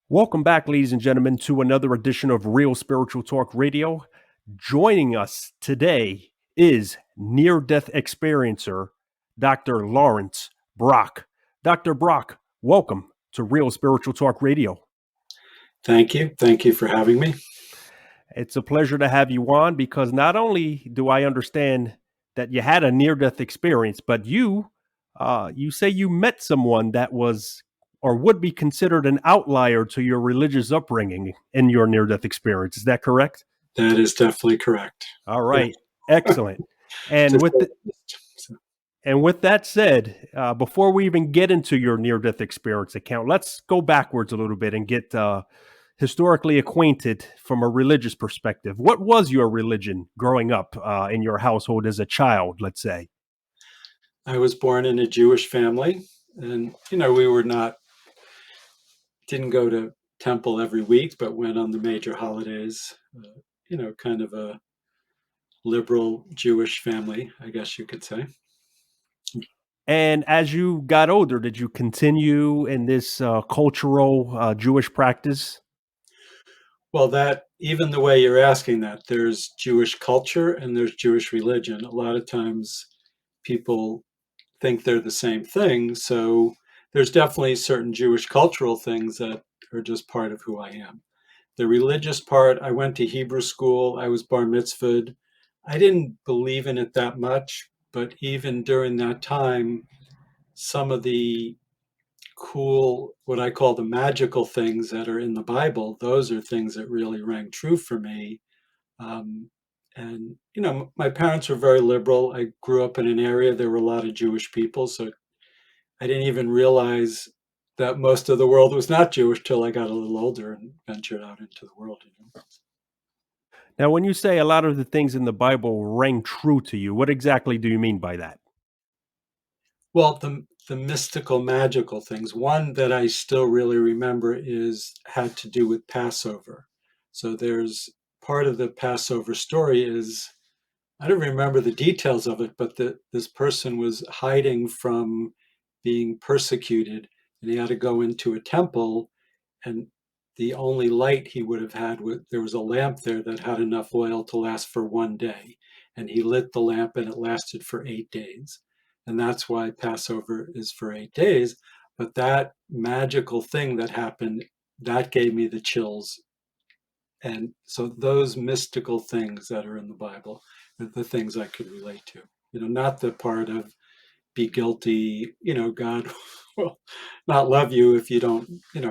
Welcome back, ladies and gentlemen, to another edition of Real Spiritual Talk Radio. Joining us today is near death experiencer Dr. Laurence Brock. Dr. Brock, welcome to Real Spiritual Talk Radio. Thank you. Thank you for having me. It's a pleasure to have you on because not only do I understand that you had a near death experience, but you say you met someone that was or would be considered an outlier to your religious upbringing in your near-death experience. Is that correct? That is definitely correct. All right. Yeah. Excellent. And with that said, before we even get into your near-death experience account, let's go backwards a little bit and get historically acquainted from a religious perspective. What was your religion growing up in your household as a child, let's say? I was born in a Jewish family, and we didn't go to temple every week, but went on the major holidays. Kind of a liberal Jewish family, I guess you could say. And as you got older, did you continue in this cultural Jewish practice? Well, that even the way you're asking that, there's Jewish culture and there's Jewish religion. A lot of times people think they're the same thing. So there's definitely certain Jewish cultural things that are just part of who I am. The religious part, I went to Hebrew school. I was bar mitzvahed. I didn't believe in it that much, but even during that time, some of the cool, what I call the magical things that are in the Bible, those are things that really rang true for me. Um, and, my parents were very liberal. I grew up in an area, there were a lot of Jewish people. So I didn't even realize that most of the world was not Jewish till I got a little older and ventured out into the world. Now, when you say a lot of the things in the Bible rang true to you, what exactly do you mean by that? Well, the mystical, magical things. One that I still really remember had to do with Passover. So there's part of the Passover story is, I don't remember the details of it, but this person was hiding from being persecuted, and he had to go into a temple, and the only light he would have had there was a lamp there that had enough oil to last for one day, and he lit the lamp and it lasted for 8 days. And that's why Passover is for 8 days. But that magical thing that happened, that gave me the chills. And so those mystical things that are in the Bible are the things I could relate to. Not the part of be guilty, God will not love you if you don't,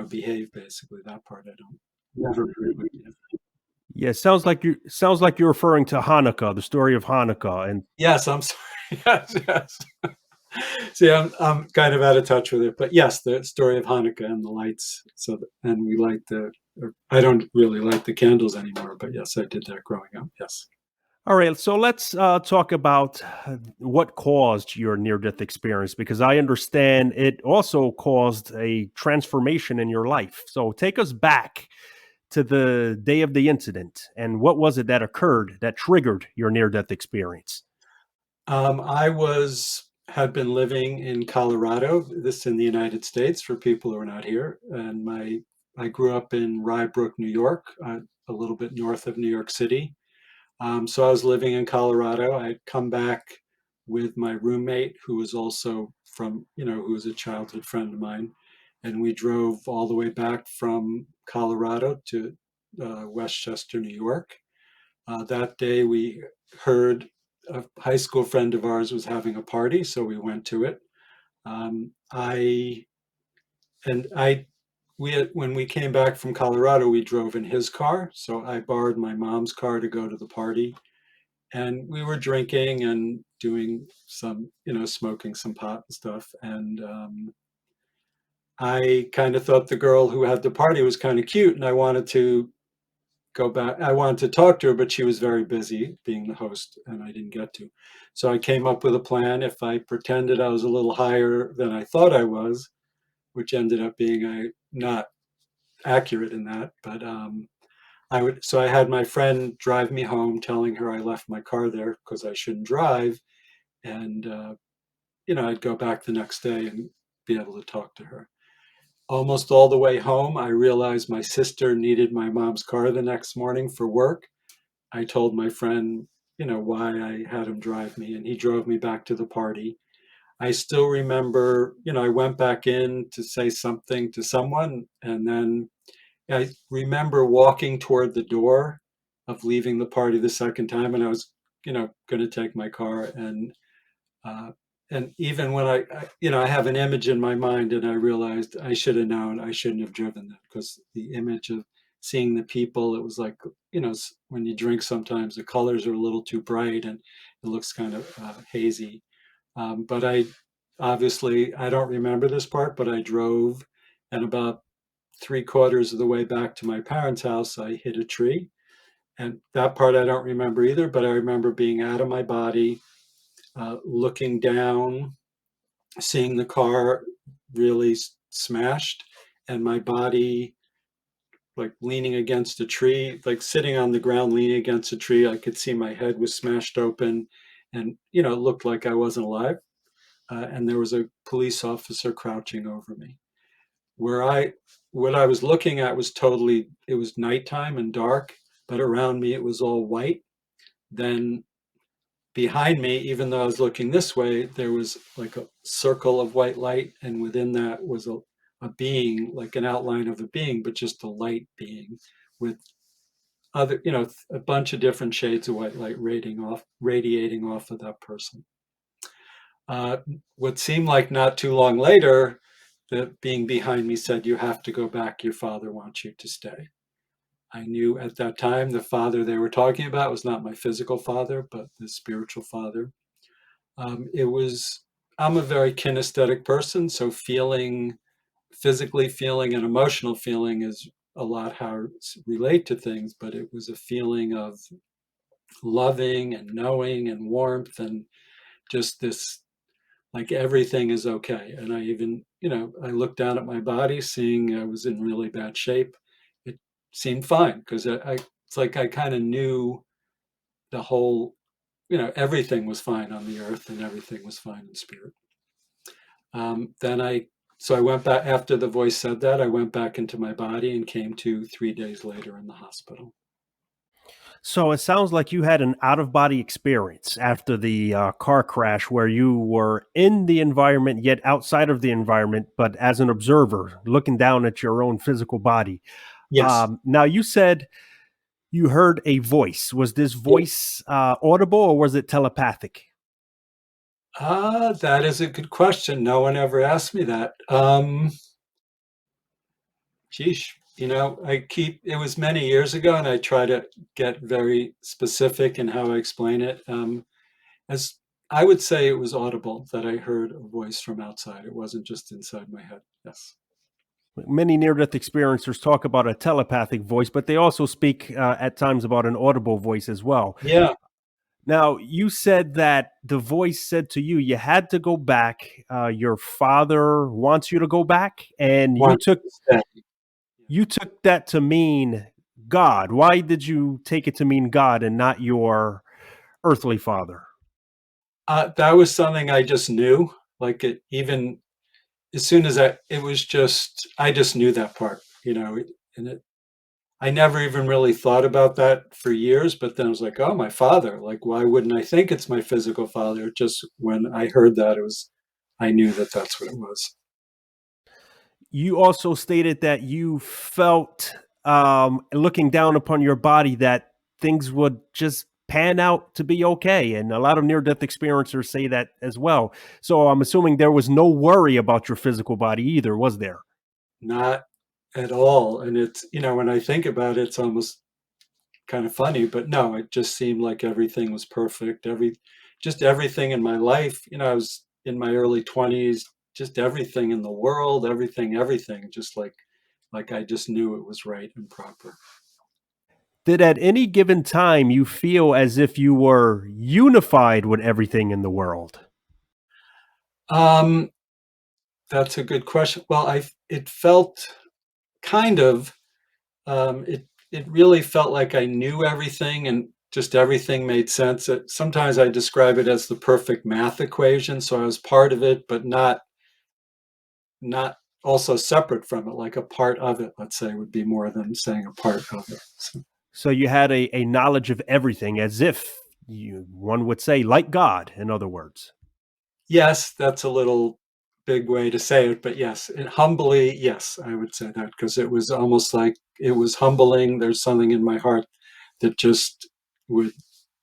behave, basically. That part I don't never agree with. Yeah, sounds like you're referring to Hanukkah, the story of Hanukkah, and Yes, I'm sorry. Yes, yes. See, I'm kind of out of touch with it, but yes, the story of Hanukkah and the lights. And we light I don't really light the candles anymore, but yes, I did that growing up. Yes. all right, so let's talk about what caused your near-death experience, because I understand it also caused a transformation in your life. So take us back to the day of the incident, and what was it that occurred that triggered your near-death experience? Had been living in Colorado, this in the United States for people who are not here, and I grew up in Rye Brook, New York, a little bit north of New York City. So I was living in Colorado. I'd come back with my roommate, who was also who was a childhood friend of mine, and we drove all the way back from Colorado to Westchester, New York. That day, we heard a high school friend of ours was having a party, so we went to it. I and I when we came back from Colorado, we drove in his car, so I borrowed my mom's car to go to the party, and we were drinking and doing some, smoking some pot and stuff. And I kind of thought the girl who had the party was kind of cute, and I wanted to go back. I wanted to talk to her, but she was very busy being the host, and I didn't get to. So I came up with a plan. If I pretended I was a little higher than I thought I was, which ended up being not accurate in that, but so I had my friend drive me home, telling her I left my car there because I shouldn't drive, and I'd go back the next day and be able to talk to her. almost all the way home, I realized my sister needed my mom's car the next morning for work. I told my friend, why I had him drive me, and he drove me back to the party. I still remember, I went back in to say something to someone, and then I remember walking toward the door of leaving the party the second time, and I was, going to take my car, uh, and even when I have an image in my mind, and I realized I should have known I shouldn't have driven that, because the image of seeing the people, it was like, when you drink, sometimes the colors are a little too bright and it looks kind of hazy. But I don't remember this part, but I drove, and about three-quarters of the way back to my parents' house, I hit a tree. And that part I don't remember either, but I remember being out of my body, looking down, seeing the car really smashed, and my body like leaning against a tree, like sitting on the ground, leaning against a tree. I could see my head was smashed open, and it looked like I wasn't alive. And there was a police officer crouching over me. Where I, what I was looking at was it was nighttime and dark, but around me it was all white. Then behind me, even though I was looking this way, there was like a circle of white light, and within that was a being, like an outline of a being, but just a light being with other, a bunch of different shades of white light radiating off of that person. Uh, what seemed like not too long later, the being behind me said, "You have to go back. Your father wants you to stay." I knew at that time the father they were talking about was not my physical father, but the spiritual father. It was, I'm a very kinesthetic person, so physically feeling and emotional feeling is a lot how to relate to things, but it was a feeling of loving and knowing and warmth, and just this, like everything is okay. And I even, I looked down at my body, seeing I was in really bad shape. It seemed fine, because it's like I kind of knew the whole, everything was fine on the earth and everything was fine in spirit. Then so I went back after the voice said that. I went back into my body and came to 3 days later in the hospital. So it sounds like you had an out of body experience after the car crash where you were in the environment, yet outside of the environment, but as an observer looking down at your own physical body. Yes. Now, you said you heard a voice. Was this Yeah. voice audible or was it telepathic? That is a good question. No one ever asked me that. Geesh, it was many years ago, and I try to get very specific in how I explain it. As I would say, it was audible that I heard a voice from outside. It wasn't just inside my head. Yes. Many near death experiencers talk about a telepathic voice, but they also speak at times about an audible voice as well. Yeah. Now, you said that the voice said to you, you had to go back. Your father wants you to go back, and Wanted to stay. you took that to mean God. Why did you take it to mean God and not your earthly father? That was something I just knew. Like it, even as soon as I just knew that part, and I never even really thought about that for years. But then I was like, oh, my father. Like, why wouldn't I think it's my physical father? Just when I heard that, I knew that that's what it was. You also stated that you felt, looking down upon your body, that things would just pan out to be okay. And a lot of near death experiencers say that as well. So I'm assuming there was no worry about your physical body either, was there? Not at all. And it's, when I think about it, it's almost kind of funny, but no, it just seemed like everything was perfect. Just everything in my life, I was in my early 20s, just everything in the world, everything, just like I just knew it was right and proper. Did at any given time you feel as if you were unified with everything in the world? Um, that's a good question. Well, it felt kind of, it really felt like I knew everything, and just everything made sense. Sometimes I describe it as the perfect math equation. So I was part of it, but not also separate from it, like a part of it, let's say, would be more than saying a part of it. So you had a knowledge of everything, as if one would say, like God, in other words. Yes, that's a little big way to say it, but yes, humbly, yes, I would say that because it was almost like it was humbling. There's something in my heart that just would,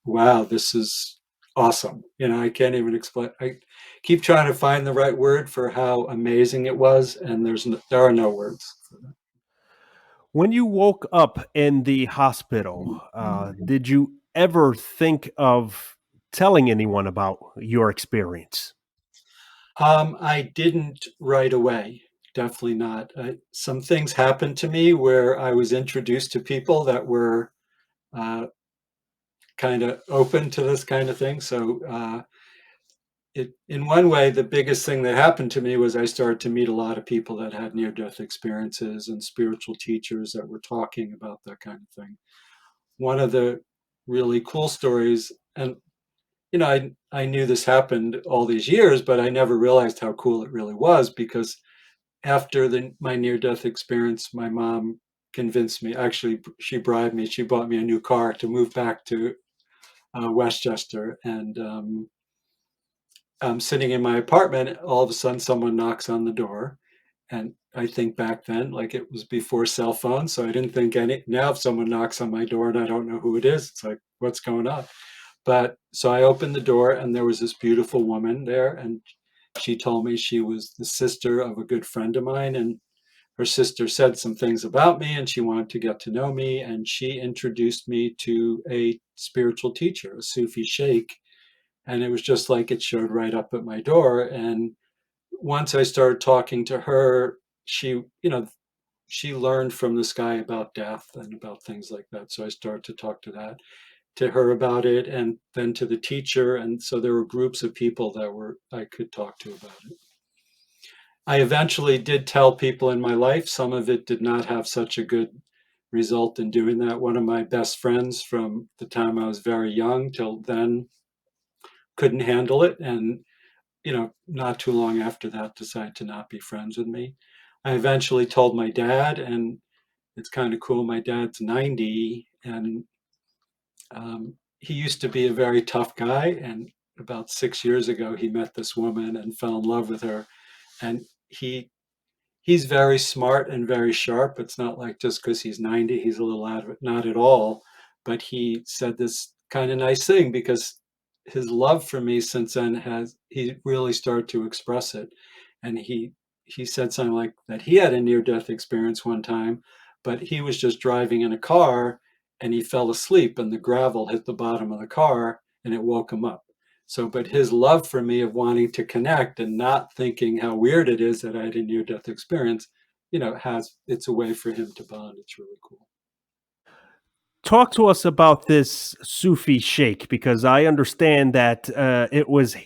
wow, this is awesome. I can't even explain. I keep trying to find the right word for how amazing it was, and there are no words for that. When you woke up in the hospital, did you ever think of telling anyone about your experience? I didn't right away. Definitely not. Some things happened to me where I was introduced to people that were uh, kind of open to this kind of thing. So, in one way, the biggest thing that happened to me was I started to meet a lot of people that had near-death experiences and spiritual teachers that were talking about that kind of thing. One of the really cool stories, and I knew this happened all these years, but I never realized how cool it really was because after my near-death experience, my mom convinced me. Actually, she bribed me. She bought me a new car to move back to Westchester, and I'm sitting in my apartment. All of a sudden, someone knocks on the door, and I think back then, like it was before cell phones, so I didn't think any. Now, if someone knocks on my door and I don't know who it is, it's like, what's going on? But so I opened the door, and there was this beautiful woman there, and she told me she was the sister of a good friend of mine, and her sister said some things about me, and she wanted to get to know me, and she introduced me to a spiritual teacher, a Sufi sheikh, and it was just like it showed right up at my door. And once I started talking to her, she learned from this guy about death and about things like that. So I started to talk to her about it, and then to the teacher. And so there were groups of people that I could talk to about it. I eventually did tell people in my life. Some of it did not have such a good result in doing that. One of my best friends from the time I was very young till then couldn't handle it, and not too long after that, decided to not be friends with me. I eventually told my dad, and it's kind of cool. My dad's 90, and he used to be a very tough guy. And about 6 years ago, he met this woman and fell in love with her. And he's very smart and very sharp. It's not like just because he's 90, he's a little out of it. Not at all. But he said this kind of nice thing because his love for me since then he really started to express it. And he said something like that he had a near-death experience one time, but he was just driving in a car and he fell asleep and the gravel hit the bottom of the car and it woke him up. So, but his love for me of wanting to connect and not thinking how weird it is that I had a near-death experience, it's a way for him to bond. It's really cool. Talk to us about this Sufi sheikh, because I understand that it was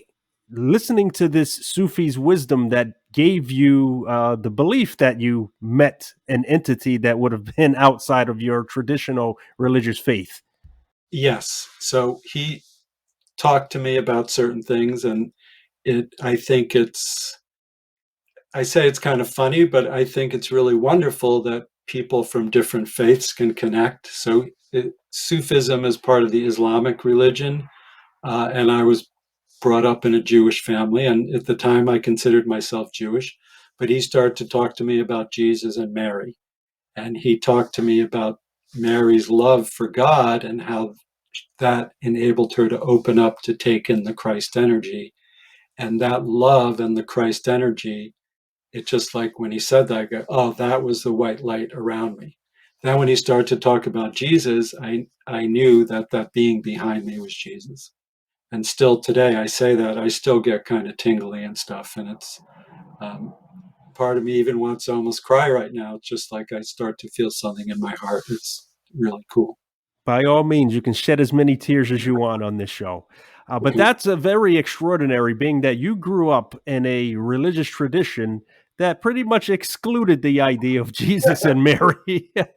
listening to this Sufi's wisdom that gave you the belief that you met an entity that would have been outside of your traditional religious faith. Yes. So he talked to me about certain things, and I think I say it's kind of funny, but I think it's really wonderful that people from different faiths can connect. So Sufism is part of the Islamic religion, and I was brought up in a Jewish family, and at the time I considered myself Jewish. But he started to talk to me about Jesus and Mary, and he talked to me about Mary's love for God and how that enabled her to open up to take in the Christ energy. And that love and the Christ energy, it just like when he said that, I go, oh, that was the white light around me. Then when he started to talk about Jesus, I knew that that being behind me was Jesus. And still today, I say that I still get kind of tingly and stuff, and it's um, part of me even wants to almost cry right now. It's just like I start to feel something in my heart. It's really cool. By all means, you can shed as many tears as you want on this show. But that's a very extraordinary, being that you grew up in a religious tradition that pretty much excluded the idea of Jesus and Mary. And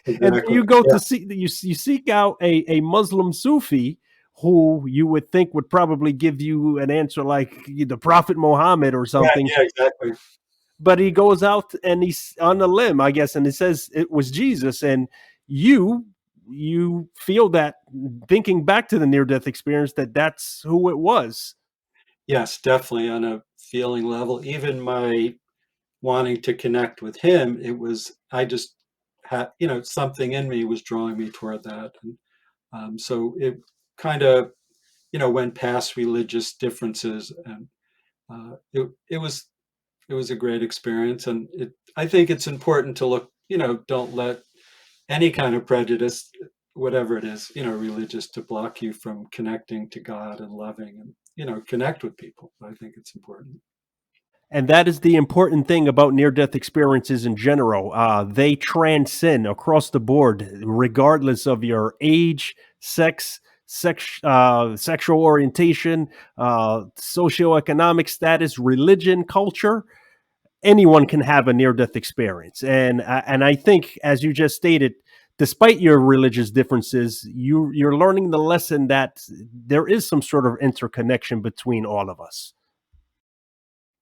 Exactly. you go Yeah. to see you seek out a Muslim Sufi who you would think would probably give you an answer like the Prophet Muhammad or Right. something. Yeah. Exactly. but he goes out and he's on a limb, I guess, and he says it was Jesus. And you feel that, thinking back to the near death experience, that that's who it was. Yes, definitely on a feeling level. Even my wanting to connect with him, it was, I just had, something in me was drawing me toward that. And so it kind of, went past religious differences, and it was a great experience. And I think it's important to look, don't let any kind of prejudice, whatever it is, religious, to block you from connecting to God and loving and, connect with people. I think it's important. And that is the important thing about near death experiences in general. They transcend across the board, regardless of your age, sexual orientation, socioeconomic status, religion, culture. Anyone can have a near death experience. And I think, as you just stated, despite your religious differences, you're learning the lesson that there is some sort of interconnection between all of us.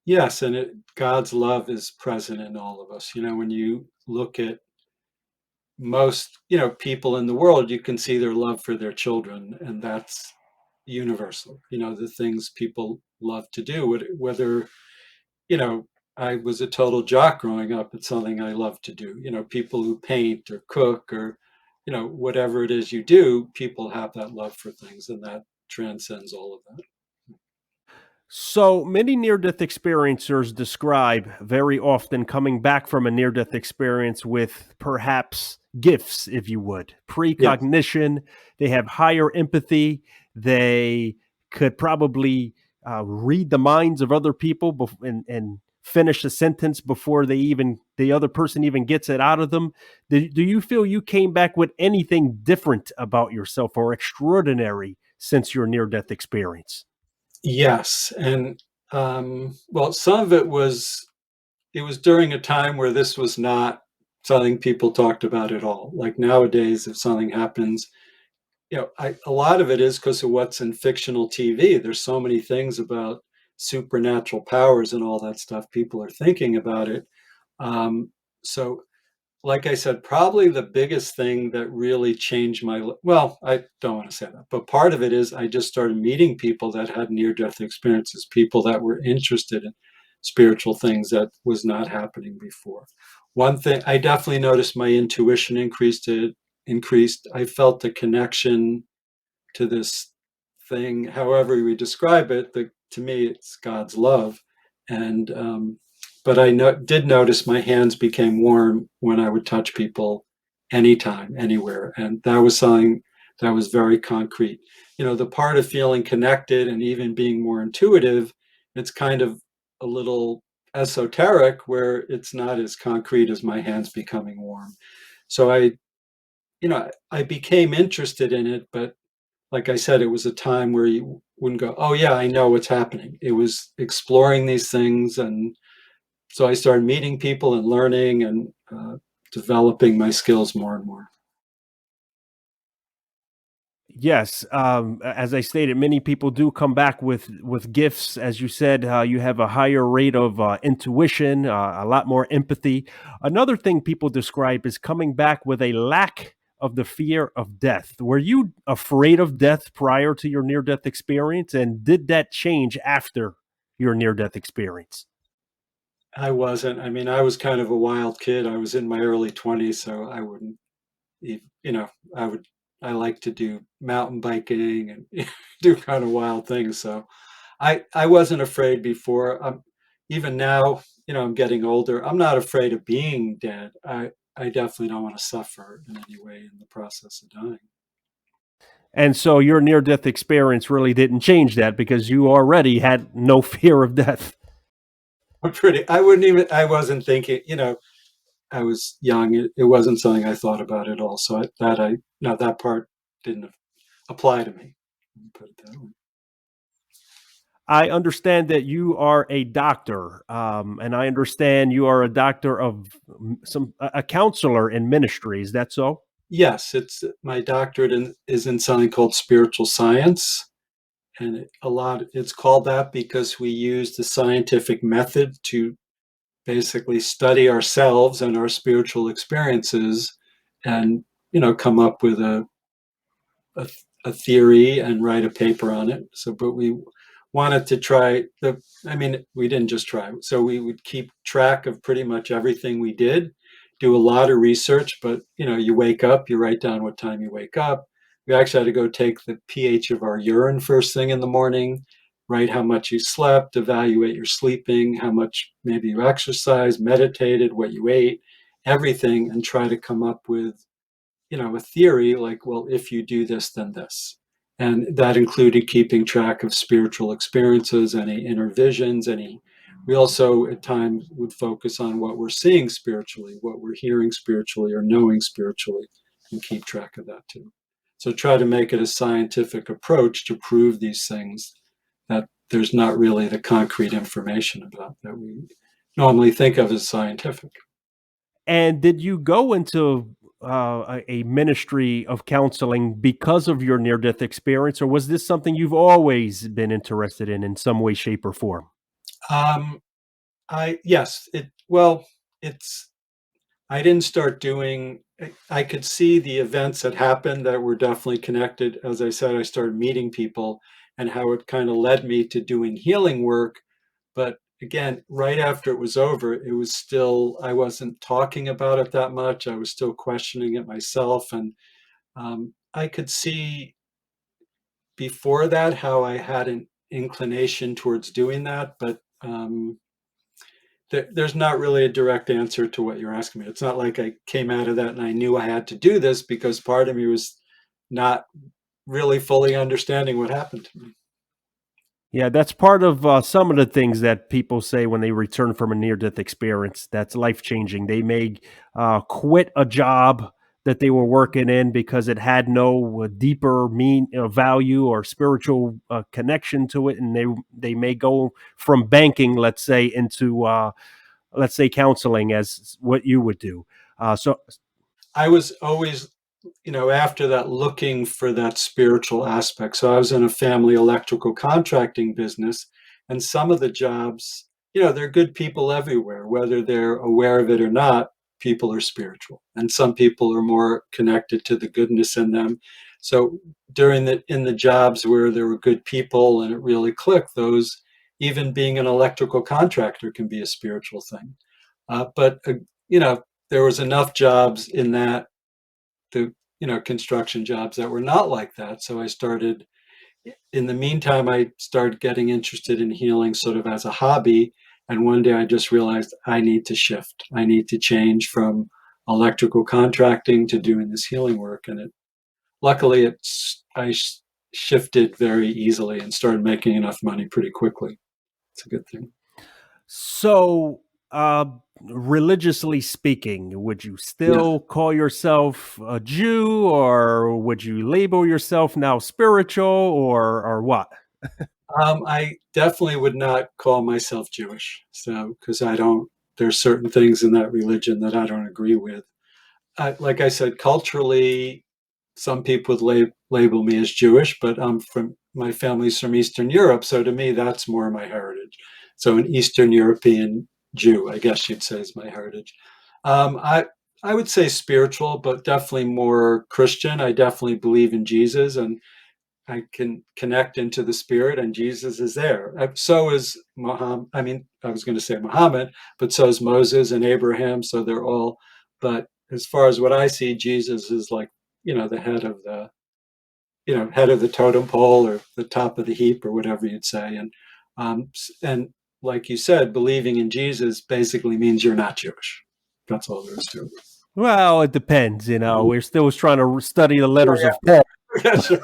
Yes, and God's love is present in all of us. When you look at most, people in the world, you can see their love for their children, and that's universal. The things people love to do, whether, you know, I was a total jock growing up. It's something I love to do. People who paint or cook or, whatever it is you do, people have that love for things, and that transcends all of that. So many near death experiencers describe very often coming back from a near death experience with perhaps gifts, if you would, Yes. precognition. They have higher empathy. They could probably read the minds of other people and finish a sentence before the other person even gets it out of them. Do you feel you came back with anything different about yourself or extraordinary since your near death experience? Yes. And well, some of it was during a time where this was not something people talked about at all. Like nowadays, if something happens, a lot of it is because of what's in fictional TV. There's so many things about supernatural powers and all that stuff. People are thinking about it. So, like I said, probably the biggest thing that really changed well, I don't want to say that, but part of it is I just started meeting people that had near-death experiences, people that were interested in spiritual things that was not happening before. One thing I definitely noticed, my intuition increased. I felt the connection to this thing, however we describe it. To me, it's God's love. And but did notice my hands became warm when I would touch people anytime, anywhere, and that was something that was very concrete. The part of feeling connected and even being more intuitive, it's kind of a little esoteric, where it's not as concrete as my hands becoming warm. So I became interested in it, but like I said, it was a time where you wouldn't go, "Oh yeah, I know what's happening." It was exploring these things, and so I started meeting people and learning and developing my skills more and more. Yes, as I stated, many people do come back with gifts. As you said, you have a higher rate of intuition, a lot more empathy. Another thing people describe is coming back with a lack of the fear of death. Were you afraid of death prior to your near death experience, and did that change after your near death experience? I wasn't. I mean, I was kind of a wild kid. I was in my early 20s, so I wouldn't. ev- You know, I would. I like to do mountain biking and do kind of wild things. So I wasn't afraid before. Even now, I'm getting older. I'm not afraid of being dead. I definitely don't want to suffer in any way in the process of dying. And so your near death experience really didn't change that because you already had no fear of death. I wouldn't even, I wasn't thinking, I was young. It wasn't something I thought about at all. So no, that part didn't apply to me. Put it that way. I understand that you are a doctor, and I understand you are a doctor of a counselor in ministry. Is that so? Yes, my doctorate is in something called spiritual science. And it's called that because we use the scientific method to basically study ourselves and our spiritual experiences and, come up with a, a theory and write a paper on it. So, but we wanted to try we didn't just try. So we would keep track of pretty much everything we did, do a lot of research, but you wake up, you write down what time you wake up. We actually had to go take the pH of our urine first thing in the morning, write how much you slept, evaluate your sleeping, how much maybe you exercised, meditated, what you ate, everything, and try to come up with a theory like, well, if you do this, then this. And that included keeping track of spiritual experiences, any inner visions, we also at times would focus on what we're seeing spiritually, what we're hearing spiritually or knowing spiritually, and keep track of that too. So try to make it a scientific approach to prove these things that there's not really the concrete information about that we normally think of as scientific. And did you go into a ministry of counseling because of your near-death experience, or was this something you've always been interested in some way, shape, or form? Um, yes, it's I didn't start doing. I could see the events that happened that were definitely connected. As I said, I started meeting people and how it kind of led me to doing healing work. But again, right after it was over, it was still, I wasn't talking about it that much. I was still questioning it myself. And I could see before that how I had an inclination towards doing that. But there's not really a direct answer to what you're asking me. It's not like I came out of that and I knew I had to do this, because part of me was not really fully understanding what happened to me. Yeah, that's part of some of the things that people say when they return from a near-death experience. That's life-changing. They may quit a job that they were working in because it had no deeper value or spiritual connection to it, and they may go from banking, let's say, into let's say counseling, as what you would do. So I was always, after that, looking for that spiritual aspect. So I was in a family electrical contracting business, and some of the jobs, there are good people everywhere, whether they're aware of it or not. People are spiritual, and some people are more connected to the goodness in them. So in the jobs where there were good people and it really clicked, those, even being an electrical contractor can be a spiritual thing. But you know, there was enough jobs in that, the construction jobs, that were not like that. So I started, in the meantime, I started getting interested in healing sort of as a hobby. And one day I just realized I need to shift. I need to change from electrical contracting to doing this healing work. And luckily I shifted very easily and started making enough money pretty quickly. It's a good thing. So, religiously speaking, would you Yeah. still call yourself a Jew, or would you label yourself now spiritual, or what? I definitely would not call myself Jewish. So, because there's certain things in that religion that I don't agree with. Like I said, culturally, some people would label me as Jewish, but my family's from Eastern Europe. So to me, that's more my heritage. So an Eastern European Jew, I guess you'd say, is my heritage. Um, I, I would say spiritual, but definitely more Christian. I definitely believe in Jesus, and I can connect into the spirit, and Jesus is there. So is Muhammad. I mean, I was going to say Muhammad, but so is Moses and Abraham. So they're all, but as far as what I see, Jesus is like, the head of the totem pole, or the top of the heap, or whatever you'd say. And like you said, believing in Jesus basically means you're not Jewish. That's all there is to it. Well, it depends. We're still trying to study the Yeah, letters of Paul. yeah. Sure.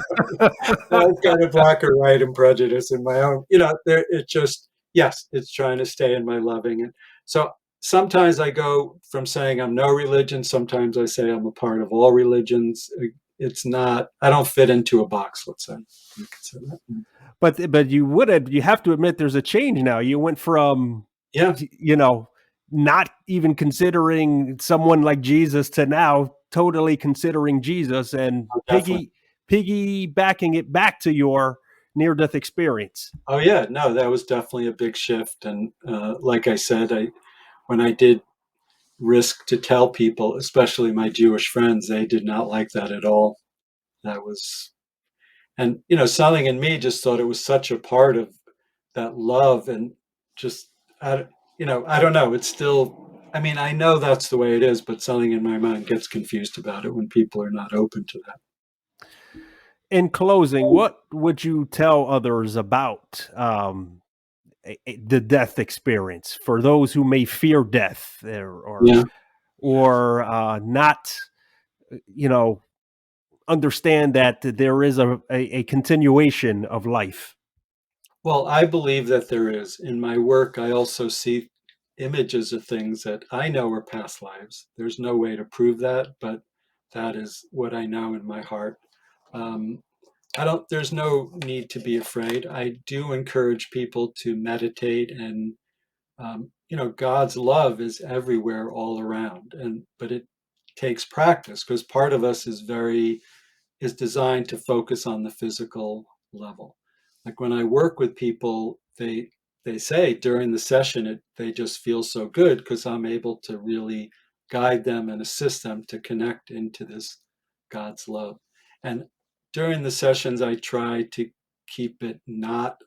I've got a black or white and prejudice in my own. It just, yes, it's trying to stay in my loving. And so sometimes I go from saying I'm no religion. Sometimes I say I'm a part of all religions. It's not. I don't fit into a box. Let's say. You could say that. But you have to admit there's a change now. You went from, Yeah. you know, not even considering someone like Jesus to now totally considering Jesus and Oh, definitely. piggybacking it back to your near death experience. Oh yeah. No, that was definitely a big shift. And like I said, when I did risk to tell people, especially my Jewish friends, they did not like that at all. That was, and Selling and me just thought it was such a part of that love, and just, I, I don't know. It's still, I mean, I know that's the way it is, but something in my mind gets confused about it when people are not open to that. In closing, what would you tell others about the death experience for those who may fear death Yeah. or not, you know, understand that there is a continuation of life? Well, I believe that there is. In my work, I also see images of things that I know are past lives. There's no way to prove that, but that is what I know in my heart. Um, there's no need to be afraid. I do encourage people to meditate, and God's love is everywhere all around. But it takes practice, because part of us is designed to focus on the physical level. Like when I work with people, they say during the session they just feel so good because I'm able to really guide them and assist them to connect into this God's love. And during the sessions, I try to keep it not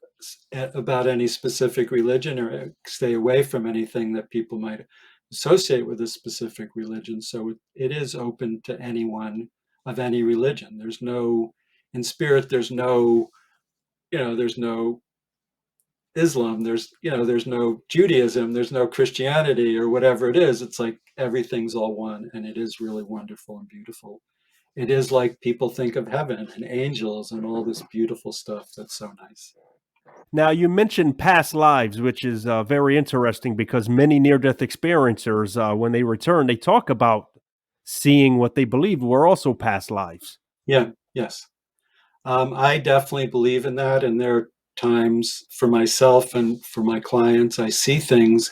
about any specific religion, or stay away from anything that people might associate with a specific religion. So it is open to anyone of any religion. There's no, in spirit, there's no Islam, there's no Judaism, there's no Christianity, or whatever it is. It's like everything's all one, and it is really wonderful and beautiful. It is like people think of heaven and angels and all this beautiful stuff that's so nice. Now, you mentioned past lives, which is very interesting because many near death experiencers, when they return, they talk about seeing what they believe were also past lives. Yeah, yes. I definitely believe in that. And there are times for myself and for my clients, I see things,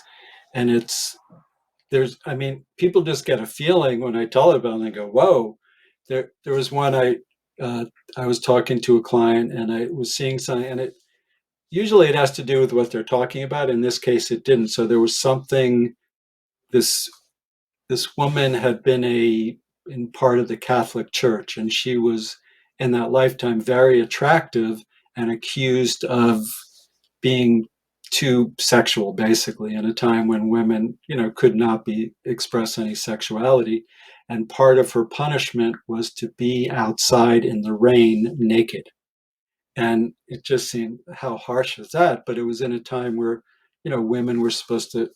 and I mean, people just get a feeling when I tell about it, and they go, whoa. There was one, uh, I was talking to a client, and I was seeing something, and usually it has to do with what they're talking about. In this case, it didn't. So there was something, this, this woman had been in part of the Catholic Church, and she was in that lifetime very attractive and accused of being too sexual, basically, in a time when women, could not be express any sexuality. And part of her punishment was to be outside in the rain naked. And it just seemed, how harsh is that? But it was in a time where, women were supposed to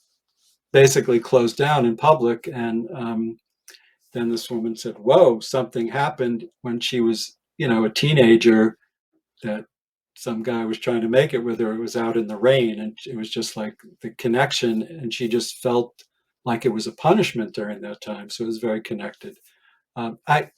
basically close down in public. And then this woman said, whoa, something happened when she was, a teenager, that some guy was trying to make it with her. It was out in the rain, and it was just like the connection, and she just felt like it was a punishment during that time. So it was very connected. I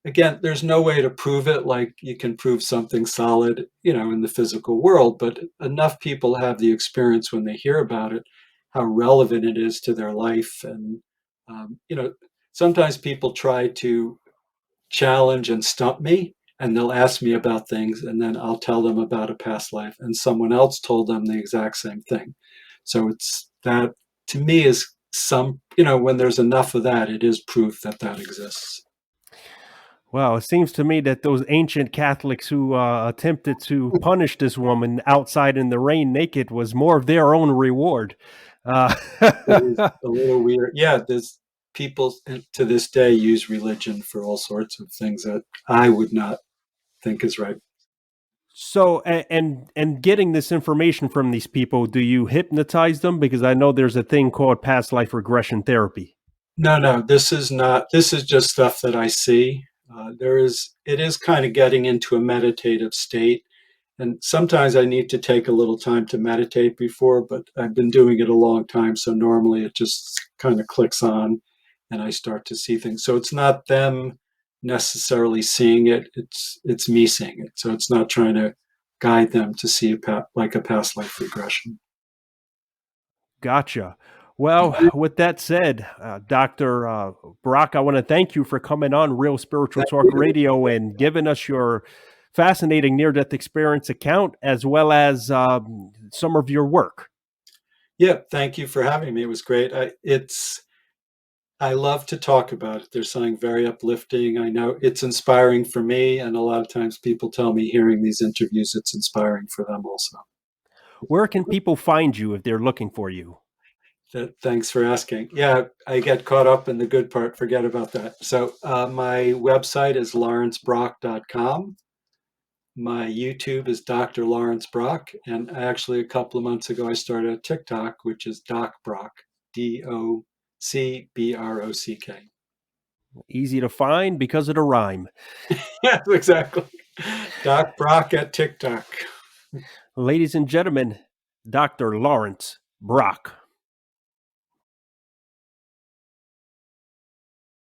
Again, there's no way to prove it like you can prove something solid, in the physical world, but enough people have the experience when they hear about it, how relevant it is to their life. And, sometimes people try to challenge and stump me, and they'll ask me about things, and then I'll tell them about a past life, and someone else told them the exact same thing. So it's that, to me, is when there's enough of that, it is proof that that exists. Well, it seems to me that those ancient Catholics who attempted to punish this woman outside in the rain naked was more of their own reward. Uh, It is a little weird. Yeah, there's people to this day use religion for all sorts of things that I would not think is right. so, and getting this information from these people, do you hypnotize them? Because I know there's a thing called past life regression therapy. No, no, this is not. This is just stuff that I see. It is kind of getting into a meditative state, and sometimes I need to take a little time to meditate before, but I've been doing it a long time, so normally it just kind of clicks on, and I start to see things. So it's not them necessarily seeing it; it's me seeing it. So it's not trying to guide them to see like a past life regression. Gotcha. Well, with that said, Dr. Brock, I want to thank you for coming on Real Spiritual Talk Radio and giving us your fascinating near death experience account as well as some of your work. Yeah, thank you for having me. It was great. I love to talk about it. There's something very uplifting. I know it's inspiring for me, and a lot of times people tell me hearing these interviews, it's inspiring for them also. Where can people find you if they're looking for you? Thanks for asking. Yeah, I get caught up in the good part, forget about that. So my website is laurencebrock.com. My YouTube is Dr. Laurence Brock, and actually a couple of months ago I started a TikTok, which is Doc Brock, DOCBROCK. Easy to find because of the rhyme. Yeah, exactly. Doc Brock at TikTok. Ladies and gentlemen, Dr. Laurence Brock.